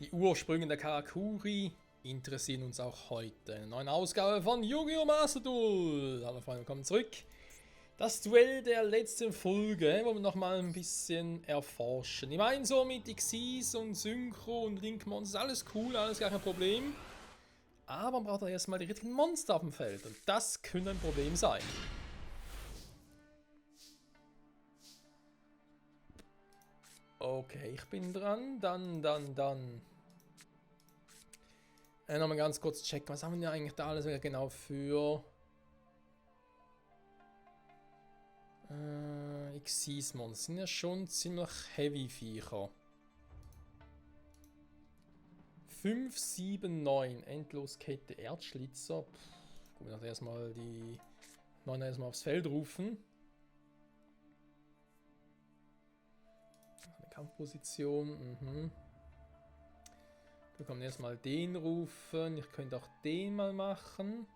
Die Ursprünge der Karakuri interessieren uns auch heute. In einer neuen Ausgabe von Yu-Gi-Oh! Master Duel. Hallo Freunde, willkommen zurück. Das Duell der letzten Folge, wo wir nochmal ein bisschen erforschen. Ich meine, so mit Xyz und Synchro und Link-Monster, alles cool, alles gar kein Problem. Aber man braucht doch erstmal die richtigen Monster auf dem Feld. Und das könnte ein Problem sein. Okay, ich bin dran. Dann. Nochmal ganz kurz checken, was haben wir denn eigentlich da alles genau für Xyz-Monster? Sind ja schon ziemlich heavy Viecher. 5, 7, 9. Endloskette Erdschlitzer. Gut, wir erstmal die 9 erstmal aufs Feld rufen. Eine Kampfposition. Wir können erstmal den rufen. Ich könnte auch den mal machen.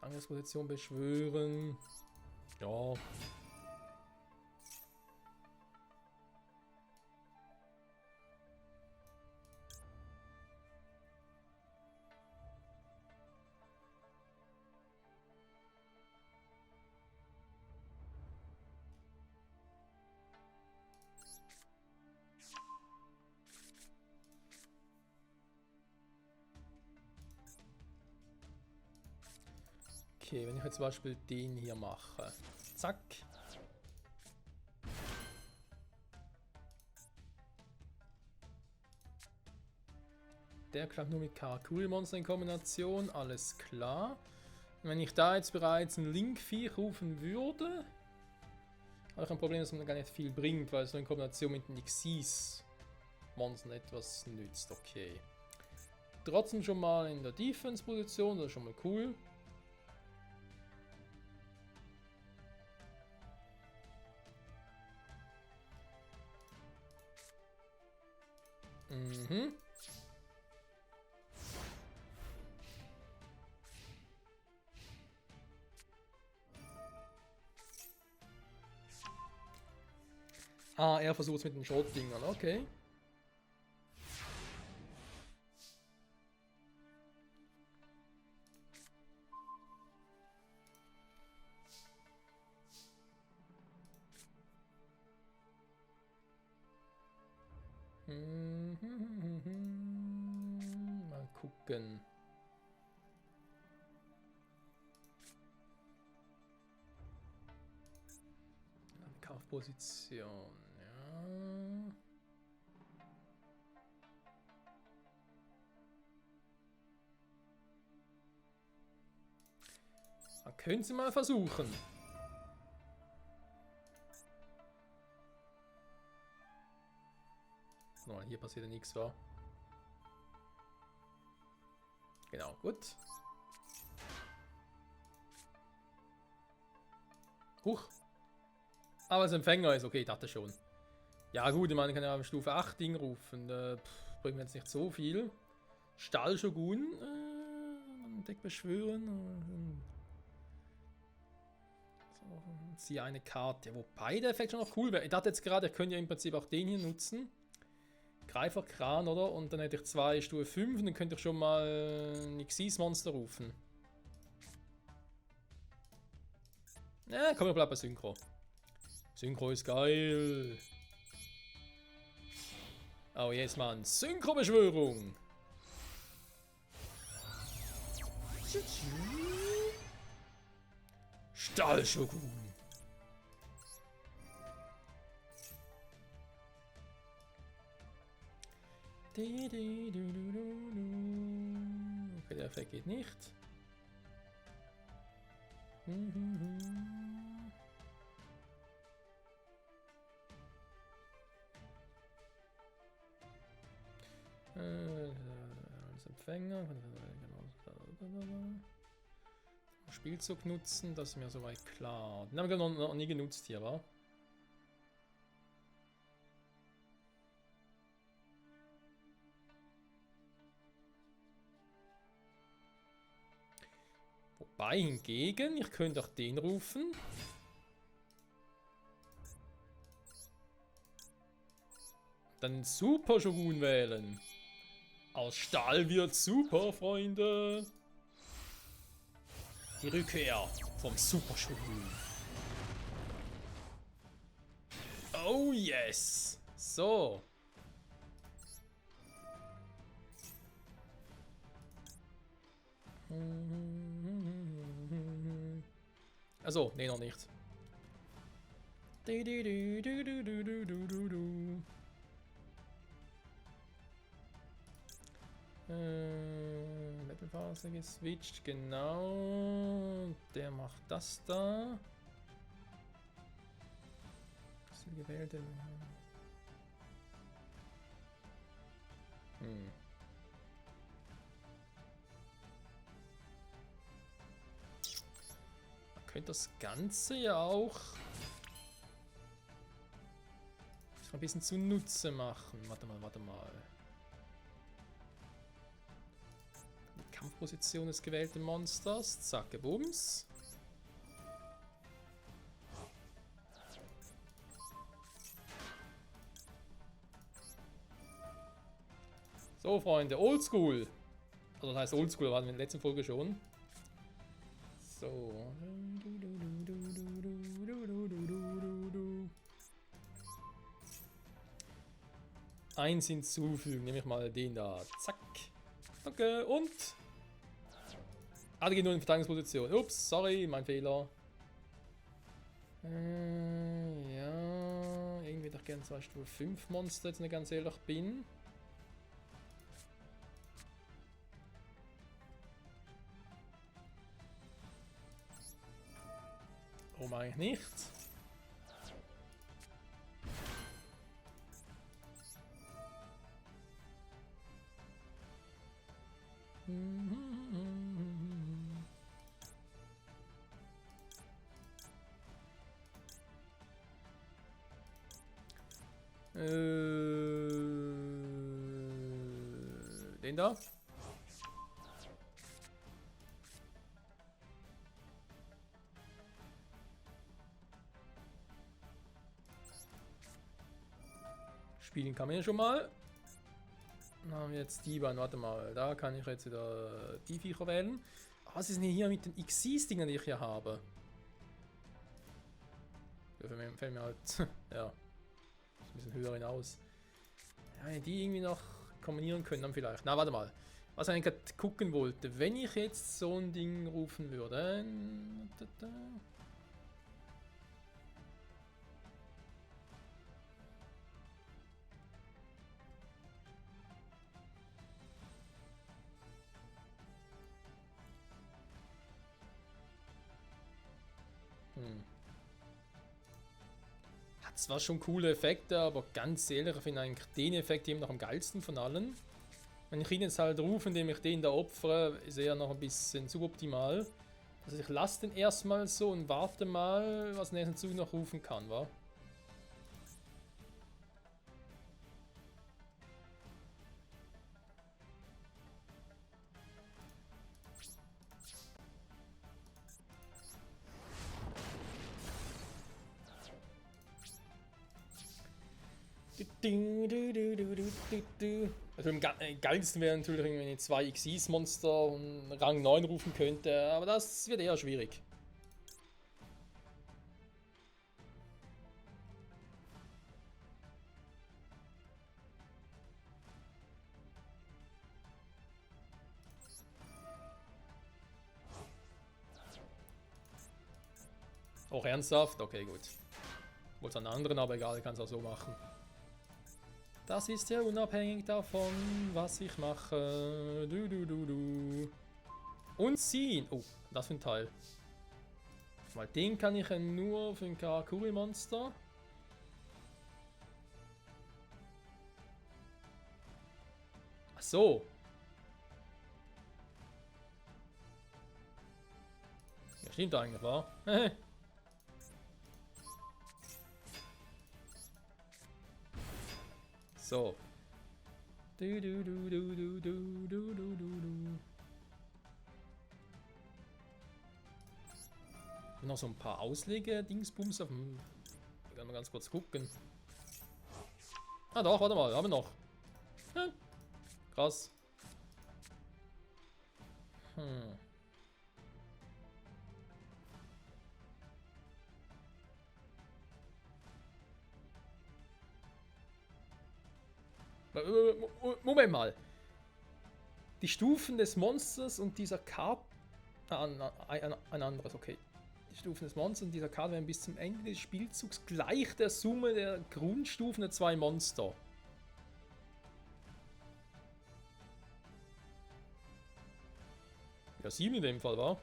Angriffsposition beschwören. Ja. Okay, wenn ich jetzt zum Beispiel den hier mache. Zack. Der klappt nur mit Karakuri-Monster in Kombination, alles klar. Und wenn ich da jetzt bereits einen Link-Viech rufen würde, habe ich ein Problem, dass man gar nicht viel bringt, weil es so in Kombination mit den Xyz-Monstern etwas nützt. Okay. Trotzdem schon mal in der Defense-Position, das ist schon mal cool. Ah, er versucht es mit den Schrotdingern, okay. Mal gucken. Kaufposition, ja. Man könnte sie mal versuchen. So, hier passiert ja nichts, wa? Genau, gut. Huch. Aber das Empfänger ist okay, ich dachte schon. Ja gut, ich meine, ich kann ja auf Stufe 8 Ding rufen. Bringt mir jetzt nicht so viel. Stahlshogun. Deck beschwören. So, ziehe eine Karte. Wobei der Effekt schon noch cool wäre. Ich dachte jetzt gerade, ich könnte ja im Prinzip auch den hier nutzen. Greiferkran, oder? Und dann hätte ich 2 Stufe 5 und dann könnte ich schon mal ein Xyz-Monster rufen. Ja, komm, wir bleiben bei Synchro. Synchro ist geil. Oh, jetzt mal eine Synchro-Beschwörung. Stahlshogun. Okay, der Effekt geht nicht. Als Empfänger. Spielzug nutzen, das ist mir soweit klar. Den haben wir noch nie genutzt hier, wa? Wobei hingegen, ich könnte auch den rufen. Dann Super Shogun wählen. Aus Stahl wird super, Freunde. Die Rückkehr vom Super Shogun. Oh yes. So. Also, nee, noch nicht. Levelphase geswitcht, genau. Der macht das da. Das ist gewählt. Man könnte das Ganze ja auch ein bisschen zunutze machen. Warte mal. Die Kampfposition des gewählten Monsters. Zacke, Bums. So, Freunde, Oldschool. Also, das heißt Oldschool, waren wir in der letzten Folge schon. So. Eins hinzufügen, nehme ich mal den da. Zack. Danke, und. Ah, die geht nur in Verteidigungsposition. Ups, sorry, mein Fehler. Ja. Irgendwie doch gerne 2 Stufe 5 Monster, jetzt nicht ganz ehrlich bin. Warum eigentlich nicht? Den da. Spielen kann man ja schon mal. Dann haben wir jetzt die beiden. Warte mal, da kann ich jetzt wieder die Viecher wählen. Was ist denn hier mit den Xyz-Dingen, die ich hier habe? Da fällt mir halt, ja, ein bisschen höher hinaus. Ja, wenn die irgendwie noch kombinieren können, dann vielleicht. Na, warte mal. Was ich eigentlich gerade gucken wollte, wenn ich jetzt so ein Ding rufen würde. Hat zwar schon coole Effekte, aber ganz ehrlich, ich finde eigentlich den Effekt eben noch am geilsten von allen. Wenn ich ihn jetzt halt rufe, indem ich den da opfere, ist er noch ein bisschen suboptimal. Also ich lasse den erstmal so und warte mal, was nächsten Zug noch rufen kann, wa? Also am geilsten wäre natürlich, wenn ich 2 Xyz-Monster und Rang 9 rufen könnte, aber das wird eher schwierig. Auch ernsthaft? Okay, gut. Wollte einen anderen, aber egal, ich kann es auch so machen. Das ist ja unabhängig davon, was ich mache. Und ziehen. Oh, das für ein Teil. Weil den kann ich ja nur für ein Karakuri-Monster. Ach so. Ja, stimmt eigentlich, wa? So. Noch so ein paar Ausleger-Dingsbums auf dem. Ich kann mal ganz kurz gucken. Ah doch, warte mal, haben wir noch. Hm. Krass. Moment mal. Die Stufen des Monsters und dieser Karte... ein anderes, okay. Die Stufen des Monsters und dieser Karte werden bis zum Ende des Spielzugs gleich der Summe der Grundstufen der 2 Monster. Ja, 7 in dem Fall, war.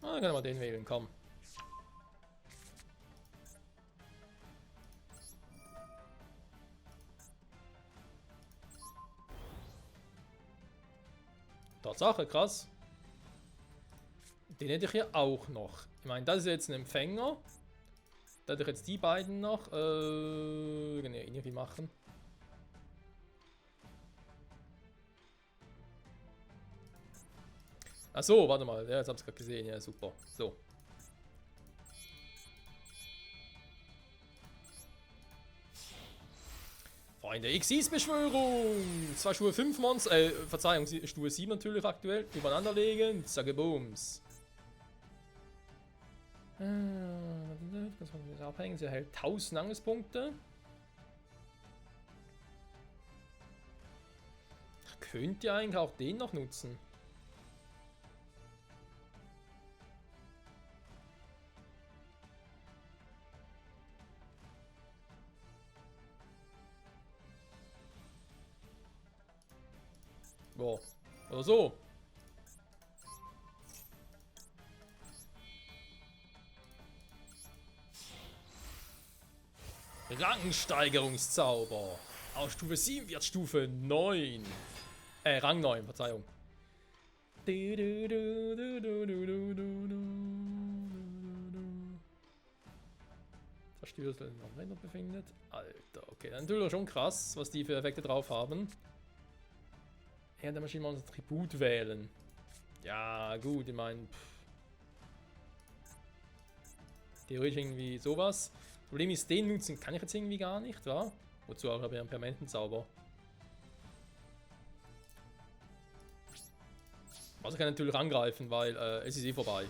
Ah, kann man den wählen, komm. Tatsache, krass. Den hätte ich hier auch noch. Ich meine, das ist jetzt ein Empfänger. Da hätte ich jetzt die beiden noch. Nee, irgendwie machen. Achso, warte mal. Ja, jetzt hab's gerade gesehen. Ja, super. So. Freunde, Xyz-Beschwörung! 2 Stufe 5 Monster, Verzeihung, Stufe 7 natürlich aktuell. Übereinander legen. Zacke Booms. Das ist abhängig. Sie erhält 1000 Angriffspunkte. Könnt ihr eigentlich auch den noch nutzen? Boah. Oder so. Rangsteigerungszauber. Aus Stufe 7 wird Stufe 9. Rang 9, Verzeihung. Zerstört noch Länder befindet. Alter, okay. Dann natürlich schon krass, was die für Effekte drauf haben. Ja, der Maschine mal unser Tribut wählen. Ja, gut, ich meine. Theoretisch irgendwie sowas. Problem ist, den nutzen kann ich jetzt irgendwie gar nicht, wa? Wozu auch habe ich einen Permanentenzauber. Also kann ich natürlich angreifen, weil es ist eh vorbei.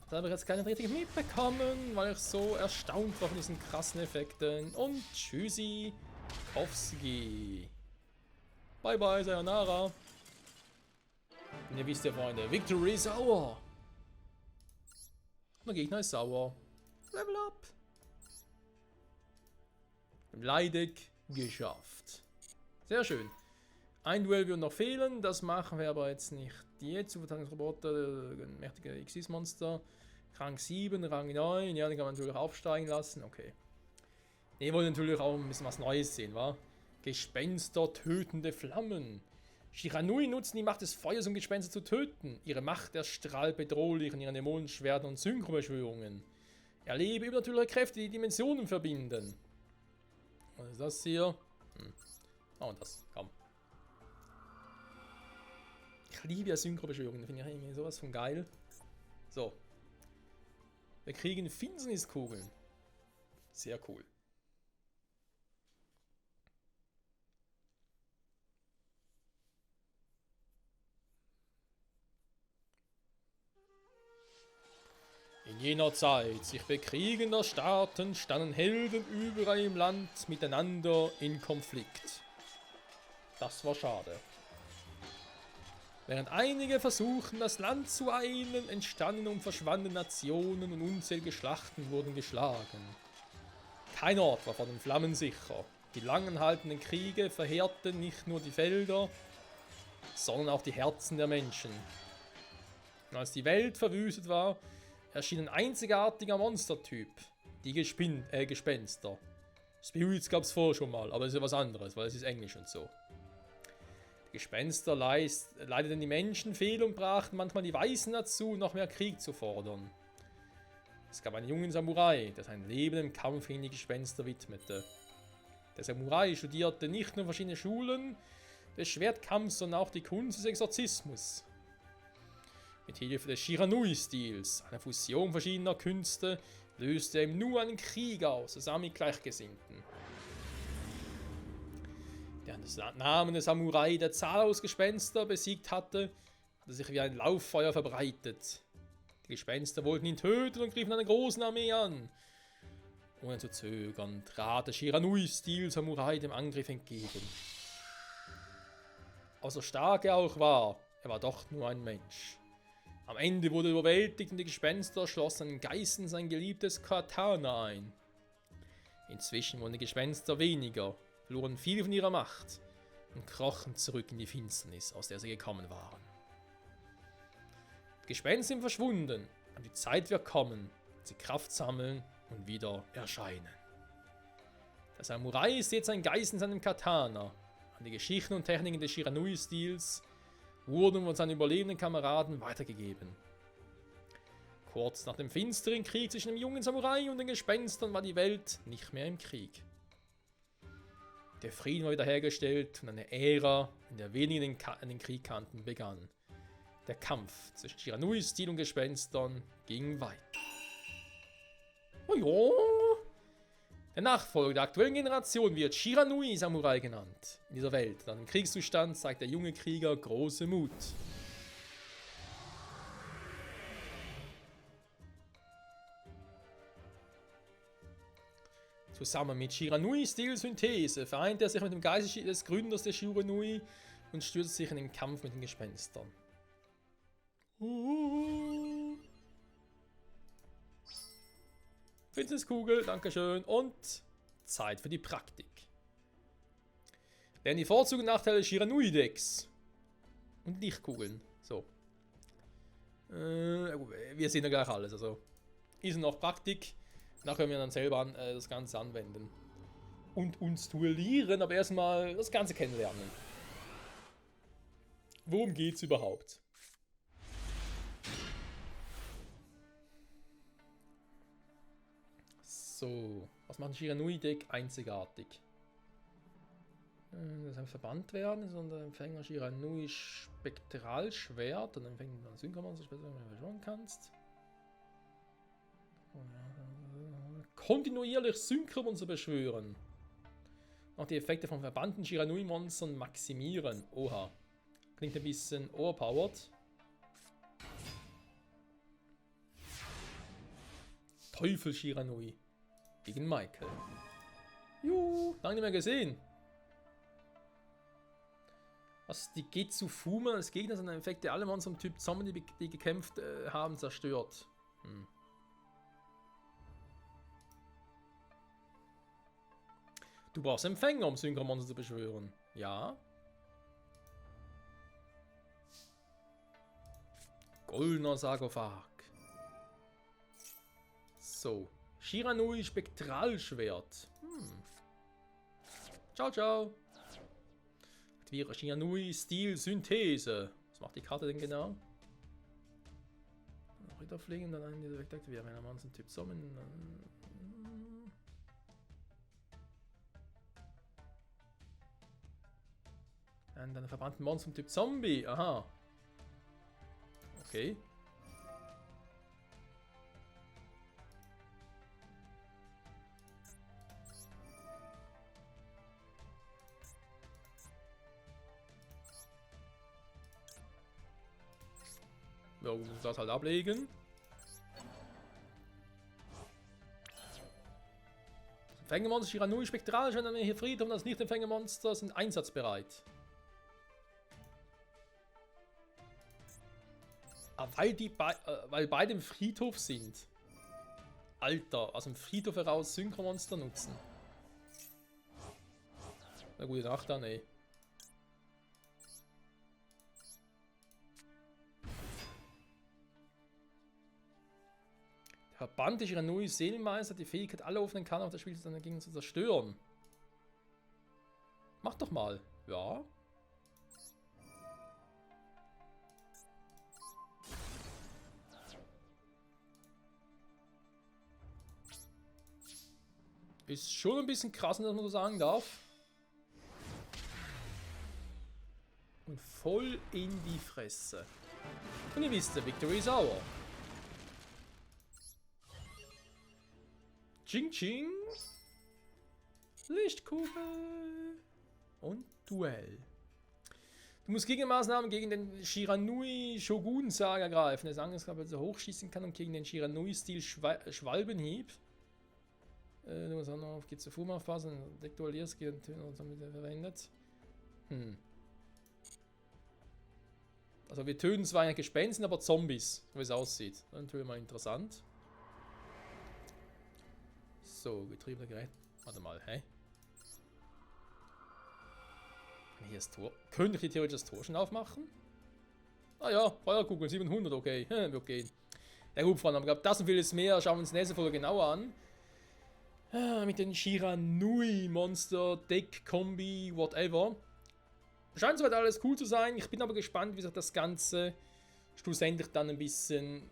Da habe ich jetzt gar nicht richtig mitbekommen, weil ich so erstaunt war von diesen krassen Effekten. Und tschüssi, Kowski. Bye bye, sayonara. Und ihr wisst ja, Freunde, Victory is our. Der Gegner ist sauer. Level up. Leidig geschafft. Sehr schön. Ein Duell wird noch fehlen, das machen wir aber jetzt nicht. Jetzt Verteidigungsroboter, mächtige Xyz-Monster. Rang 7, Rang 9, ja, den kann man natürlich aufsteigen lassen, okay. Wir wollen natürlich auch ein bisschen was Neues sehen, wa? Gespenster, tötende Flammen. Shiranui nutzen die Macht des Feuers, um Gespenster zu töten. Ihre Macht erstrahlt bedrohlich in ihren Dämonenschwertern und Synchrobeschwörungen. Erlebe übernatürliche Kräfte, die Dimensionen verbinden. Was ist das hier? Oh, und das, komm. Ich liebe ja Synchrobeschwörungen, finde ich irgendwie sowas von geil. So. Wir kriegen Finsterniskugeln. Sehr cool. In jener Zeit, sich bekriegender Staaten, standen Helden überall im Land miteinander in Konflikt. Das war schade. Während einige versuchten, das Land zu eilen, entstanden und verschwanden Nationen und unzählige Schlachten wurden geschlagen. Kein Ort war vor den Flammen sicher. Die langanhaltenden Kriege verheerten nicht nur die Felder, sondern auch die Herzen der Menschen. Und als die Welt verwüstet war, erschien ein einzigartiger Monstertyp, die Gespenster. Spirits gab es vorher schon mal, aber es ist ja was anderes, weil es ist Englisch und so. Die Gespenster leideten die Menschen fehl und brachten manchmal die Weißen dazu, noch mehr Krieg zu fordern. Es gab einen jungen Samurai, der sein Leben im Kampf gegen die Gespenster widmete. Der Samurai studierte nicht nur verschiedene Schulen des Schwertkampfs, sondern auch die Kunst des Exorzismus. Mit Hilfe des Shiranui-Stils, einer Fusion verschiedener Künste, löste er im Nu einen Krieg aus, zusammen mit Gleichgesinnten. Der an den Namen des Samurai, der zahllos Gespenster besiegt hatte sich wie ein Lauffeuer verbreitet. Die Gespenster wollten ihn töten und griffen einer großen Armee an. Ohne zu zögern trat der Shiranui-Stil-Samurai dem Angriff entgegen. Aber so stark er auch war, er war doch nur ein Mensch. Am Ende wurde er überwältigt und die Gespenster schlossen einen Geist in sein geliebtes Katana ein. Inzwischen wurden die Gespenster weniger, verloren viel von ihrer Macht und krochen zurück in die Finsternis, aus der sie gekommen waren. Die Gespenster sind verschwunden, und die Zeit wird kommen, sie Kraft sammeln und wieder erscheinen. Der Samurai ist jetzt ein Geist in seinem Katana. An die Geschichten und Techniken des Shiranui-Stils wurden von seinen überlebenden Kameraden weitergegeben. Kurz nach dem finsteren Krieg zwischen dem jungen Samurai und den Gespenstern war die Welt nicht mehr im Krieg. Der Frieden war wiederhergestellt und eine Ära, in der wenige den Krieg kannten, begann. Der Kampf zwischen Shiranui-Stil und Gespenstern ging weiter. Oh ja. Der Nachfolger der aktuellen Generation wird Shiranui-Samurai genannt. In dieser Welt, nach dem Kriegszustand, zeigt der junge Krieger große Mut. Zusammen mit Shiranui-Stil-Synthese vereint er sich mit dem Geist des Gründers der Shiranui und stürzt sich in den Kampf mit den Gespenstern. Finsterniskugel, dankeschön. Und Zeit für die Praktik. Lernen die Vorzüge und Nachteile des Shiranui-Decks. Und Lichtkugeln. So. Wir sehen ja gleich alles. Also ist noch Praktik. Danach können wir dann selber das Ganze anwenden. Und uns duellieren, aber erstmal das Ganze kennenlernen. Worum geht's überhaupt? So, was macht ein Shiranui-Deck einzigartig? Das kann verbannt werden, sondern Empfänger Shiranui Spektralschwert und Empfänger Synchromonster, wenn du schon kannst. Kontinuierlich Synchromonster beschwören. Auch die Effekte von verbannten Shiranui-Monstern maximieren. Oha. Klingt ein bisschen overpowered. Teufel Shiranui. Gegen Michael. Juhu, lange nicht mehr gesehen. Was die Getsufuma als Gegner sind Effekte alle Monster vom Typ Zombie, die gekämpft haben, zerstört. Du brauchst Empfänger, um Synchromonster zu beschwören. Ja. Goldener Sarkophag. So. Shiranui Spektralschwert. Ciao, ciao. Aktiviere Shiranui Stil Synthese. Was macht die Karte denn genau? Ritterfliegen, dann einen direkt aktivieren. Wenn er Monster Typ Summon. Und dann verbrannten Monster Typ Zombie. Aha. Okay. Ja, wir müssen das halt ablegen. Empfängermonster Shiranui Spektral, wenn hier Friedhof und das Nicht-Empfängermonster sind einsatzbereit. Ah, weil beide im Friedhof sind. Alter, aus dem Friedhof heraus Synchromonster nutzen. Na gute Nacht dann, ey. Der Verband ist ihrer neue Seelenmeister, die Fähigkeit, alle offenen Karten auf der Spielzeit dagegen zu zerstören. Mach doch mal. Ja. Ist schon ein bisschen krass, dass man so sagen darf. Und voll in die Fresse. Und ihr wisst, Victory is our. Ching Ching. Lichtkugel. Und Duell. Du musst Gegenmaßnahmen gegen den Shiranui Shogun-Sag ergreifen. Das Angriffskörper also hochschießen kann und gegen den Shiranui-Stil Schwalbenhieb. Du musst auch noch auf Gezufum aufpassen. Dektualierst gegen Töne verwendet. Also wir töten zwar eine Gespenst, aber Zombies, so wie es aussieht. Das ist natürlich mal interessant. So, getriebener Gerät. Warte mal, hä? Hier ist Tor. Könnte ich hier theoretisch das Tor schon aufmachen? Ah ja, Feuerkugel 700, okay. Wird gehen. Der Hubfront, aber ich glaube, das und vieles mehr schauen wir uns nächste Folge genauer an. Mit den Shiranui Monster, Deck, Kombi, whatever. Scheint soweit alles cool zu sein. Ich bin aber gespannt, wie sich das Ganze schlussendlich dann ein bisschen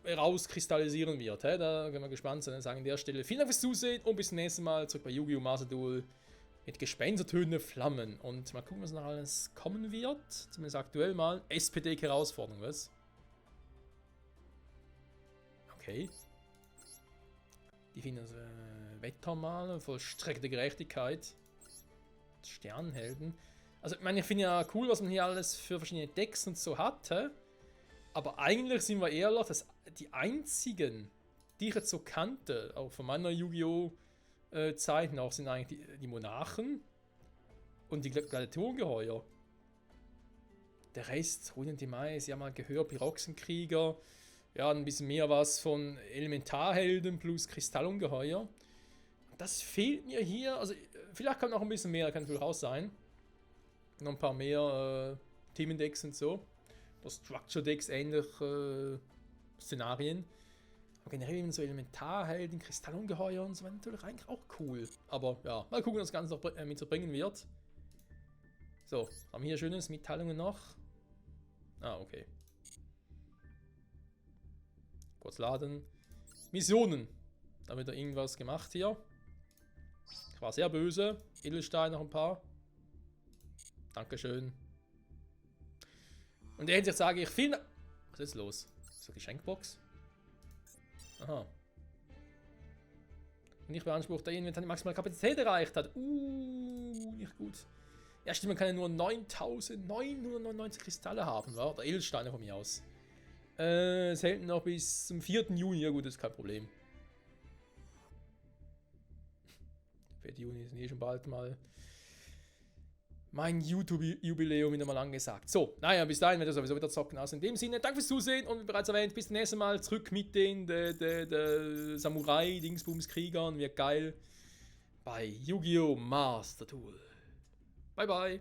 rauskristallisieren wird. Da können wir gespannt sein. Sagen an der Stelle vielen Dank fürs Zusehen und bis zum nächsten Mal zurück bei Yu-Gi-Oh! Master Duel mit gespenstertötende Flammen. Und mal gucken, was noch alles kommen wird. Zumindest aktuell mal. SPD-Herausforderung, was? Okay. Die finden also Wettermaler, vollstreckte Gerechtigkeit. Sternhelden. Also, ich meine, ich finde ja cool, was man hier alles für verschiedene Decks und so hat. Aber eigentlich sind wir ehrlich, dass die einzigen, die ich jetzt so kannte, auch von meiner Yu-Gi-Oh! Zeiten auch, sind eigentlich die Monarchen und die Gladiatorengeheuer. Der Rest, Runen die Mais, ja mal Gehör, Pyroxenkrieger, ja ein bisschen mehr was von Elementarhelden plus Kristallungeheuer. Das fehlt mir hier, also vielleicht kann noch ein bisschen mehr, kann durchaus sein. Noch ein paar mehr Themendecks und so. Oder Structure-Decks, ähnlich Szenarien. Aber generell eben so Elementarhelden, Kristallungeheuer und so weiter, natürlich eigentlich auch cool. Aber ja, mal gucken, was das Ganze noch mit so bringen wird. So, haben wir hier schönes Mitteilungen noch. Ah, okay. Kurz laden. Missionen. Da wird da irgendwas gemacht hier. Ich war sehr böse. Edelstein noch ein paar. Dankeschön. Und in der Hinsicht sage ich vielen Dank. Was ist los? So eine Geschenkbox? Aha. Und ich beanspruche, der Inventar die maximale Kapazität erreicht hat. Nicht gut. Ja, stimmt, man kann ja nur 9999 Kristalle haben, wa? Oder Edelsteine von mir aus. Es hält noch bis zum 4. Juni. Ja gut, das ist kein Problem. 4. Juni ist schon bald mal mein YouTube-Jubiläum wieder mal angesagt. So, naja, bis dahin wird er sowieso wieder zocken. Also in dem Sinne, danke fürs Zusehen und wie bereits erwähnt, bis zum nächsten Mal zurück mit den Samurai-Dingsbums-Kriegern. Wird geil bei Yu-Gi-Oh! Master Duel. Bye, bye.